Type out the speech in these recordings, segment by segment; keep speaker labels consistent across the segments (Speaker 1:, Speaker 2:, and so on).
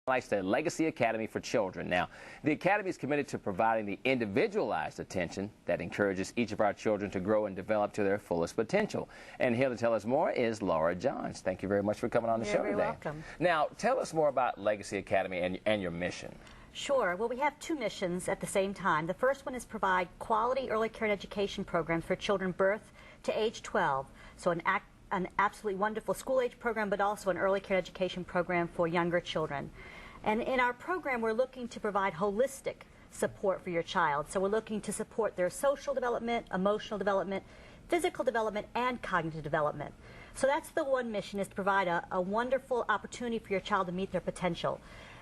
Speaker 1: Highlights the Legacy Academy for Children. Now, the Academy is committed to providing the individualized attention that encourages each of our children to grow and develop to their fullest potential. And here to tell us more is Laura Johns. Thank you very much for coming on the show today.
Speaker 2: You're very welcome.
Speaker 1: Now, tell us more about Legacy Academy and your mission.
Speaker 2: Sure. Well, we have two missions at the same time. The first one is provide quality early care and education programs for children birth to age 12. So an absolutely wonderful school-age program, but also an early care education program for younger children. And in our program, we're looking to provide holistic support for your child. So we're looking to support their social development, emotional development, physical development, and cognitive development. So that's the one mission, is to provide a wonderful opportunity for your child to meet their potential.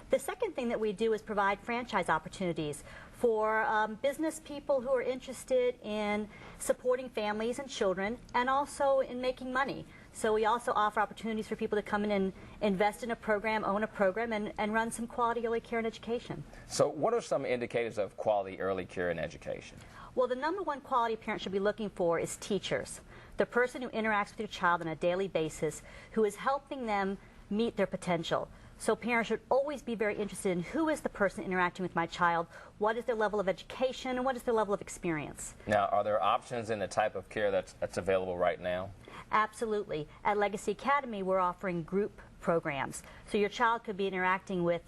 Speaker 2: The second thing that we do is provide franchise opportunities for business people who are interested in supporting families and children, and also in making money. So we also offer opportunities for people to come in and invest in a program, own a program, and run some quality early care and education.
Speaker 1: So what are some indicators of quality early care and education?
Speaker 2: Well, the number one quality a parent should be looking for is teachers. The person who interacts with your child on a daily basis, who is helping them meet their potential. So parents should always be very interested in who is the person interacting with my child, what is their level of education, and what is their level of experience.
Speaker 1: Now, are there options in the type of care that's available right now?
Speaker 2: Absolutely. At Legacy Academy, we're offering group programs. So your child could be interacting with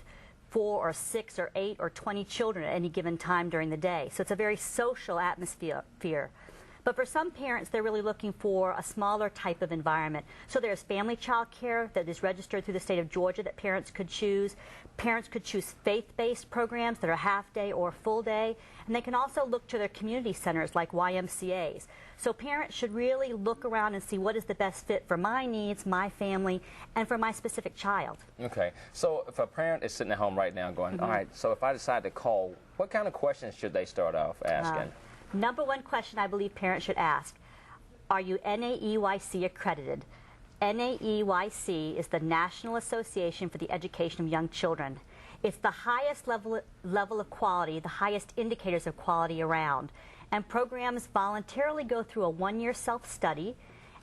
Speaker 2: 4 or 6 or 8 or 20 children at any given time during the day. So it's a very social atmosphere. But for some parents, they're really looking for a smaller type of environment. So there's family child care that is registered through the state of Georgia that parents could choose. Parents could choose faith-based programs that are half-day or full-day. And they can also look to their community centers like YMCAs. So parents should really look around and see what is the best fit for my needs, my family, and for my specific child.
Speaker 1: Okay. So if a parent is sitting at home right now going, all right, so if I decide to call, what kind of questions should they start off asking?
Speaker 2: Number one question I believe parents should ask: are you NAEYC accredited? NAEYC is the National Association for the Education of Young Children. It's the highest level of quality, the highest indicators of quality around. And programs voluntarily go through a one-year self-study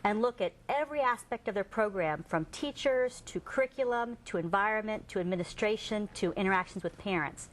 Speaker 2: and look at every aspect of their program, from teachers to curriculum to environment to administration to interactions with parents.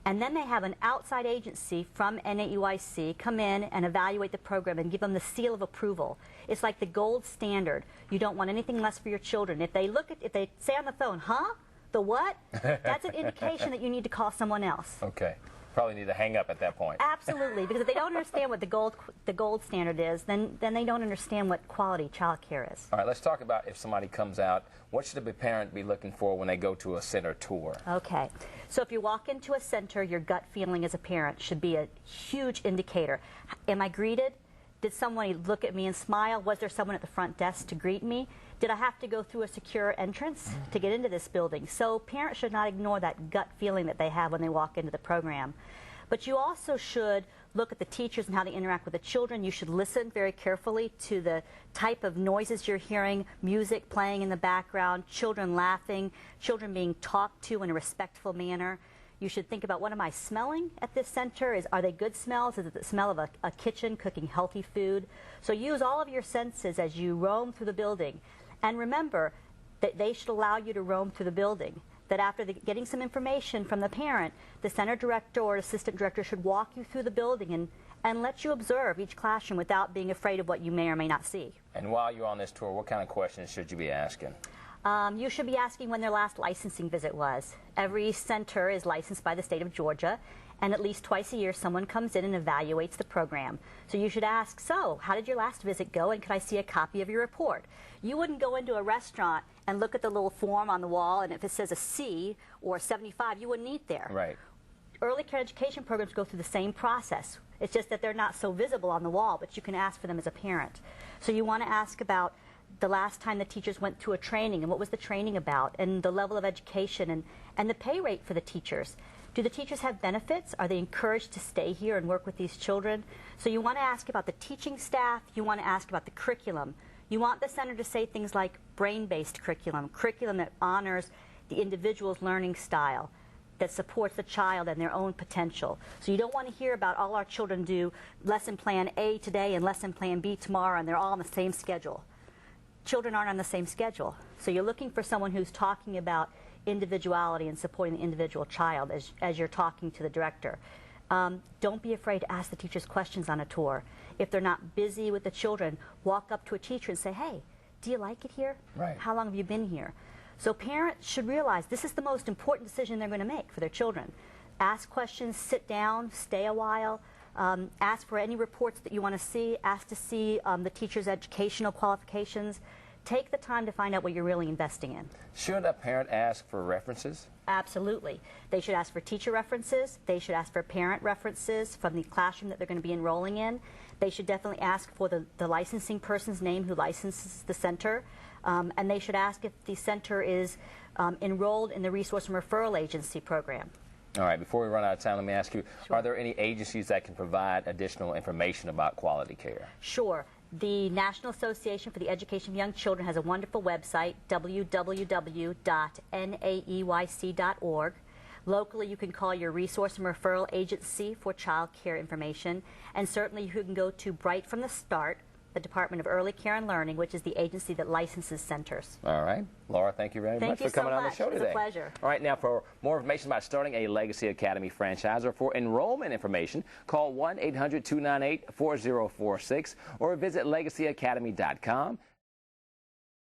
Speaker 2: And then they have an outside agency from NAEYC come in and evaluate the program and give them the seal of approval. It's like the gold standard. You don't want anything less for your children. If they say on the phone, huh? The what? That's an indication that you need to call someone else.
Speaker 1: Okay. Probably need to hang up at that point.
Speaker 2: Absolutely, because if they don't understand what the gold standard is, then they don't understand what quality child care is.
Speaker 1: All right, let's talk about if somebody comes out, what should a parent be looking for when they go to a center tour?
Speaker 2: Okay, so if you walk into a center, your gut feeling as a parent should be a huge indicator. Am I greeted? Did someone look at me and smile? Was there someone at the front desk to greet me? Did I have to go through a secure entrance to get into this building? So parents should not ignore that gut feeling that they have when they walk into the program. But you also should look at the teachers and how they interact with the children. You should listen very carefully to the type of noises you're hearing, music playing in the background, children laughing, children being talked to in a respectful manner. You should think about, what am I smelling at this center? Are they good smells? Is it the smell of a kitchen cooking healthy food? So use all of your senses as you roam through the building. And remember that they should allow you to roam through the building. That after getting some information from the parent, the center director or assistant director should walk you through the building and let you observe each classroom without being afraid of what you may or may not see.
Speaker 1: And while you're on this tour, what kind of questions should you be asking?
Speaker 2: You should be asking when their last licensing visit was. Every center is licensed by the state of Georgia, and at least twice a year someone comes in and evaluates the program. So you should ask, so how did your last visit go, and could I see a copy of your report? You wouldn't go into a restaurant and look at the little form on the wall, and if it says a C or 75, you wouldn't eat there.
Speaker 1: Right.
Speaker 2: Early care education programs go through the same process. It's just that they're not so visible on the wall, but you can ask for them as a parent. So you want to ask about the last time the teachers went through a training, and what was the training about, and the level of education, and the pay rate for the teachers. Do the teachers have benefits? Are they encouraged to stay here and work with these children? So you want to ask about the teaching staff. You want to ask about the curriculum. You want the center to say things like brain-based curriculum, curriculum that honors the individual's learning style, that supports the child and their own potential. So you don't want to hear about all our children do lesson plan A today and lesson plan B tomorrow, and they're all on the same schedule. Children aren't on the same schedule. So you're looking for someone who's talking about individuality and supporting the individual child as you're talking to the director. Don't be afraid to ask the teachers questions on a tour. If they're not busy with the children, walk up to a teacher and say, hey, do you like it here?
Speaker 1: Right.
Speaker 2: How long have you been here? So parents should realize this is the most important decision they're going to make for their children. Ask questions, sit down, stay a while, ask for any reports that you want to see, ask to see the teacher's educational qualifications. Take the time to find out what you're really investing in.
Speaker 1: Should a parent ask for references?
Speaker 2: Absolutely. They should ask for teacher references. They should ask for parent references from the classroom that they're going to be enrolling in. They should definitely ask for the licensing person's name who licenses the center. And they should ask if the center is enrolled in the Resource and Referral Agency program.
Speaker 1: All right, before we run out of time, let me ask you,
Speaker 2: Sure.
Speaker 1: Are there any agencies that can provide additional information about quality care?
Speaker 2: Sure. The National Association for the Education of Young Children has a wonderful website, www.naeyc.org. Locally, you can call your Resource and Referral Agency for child care information. And certainly, you can go to Bright from the Start, the Department of Early Care and Learning, which is the agency that licenses centers.
Speaker 1: All right. Laura, thank you very much for coming on the show today.
Speaker 2: It's a pleasure.
Speaker 1: All right, now for more information about starting a Legacy Academy franchise or for enrollment information, call 1-800-298-4046 or visit legacyacademy.com.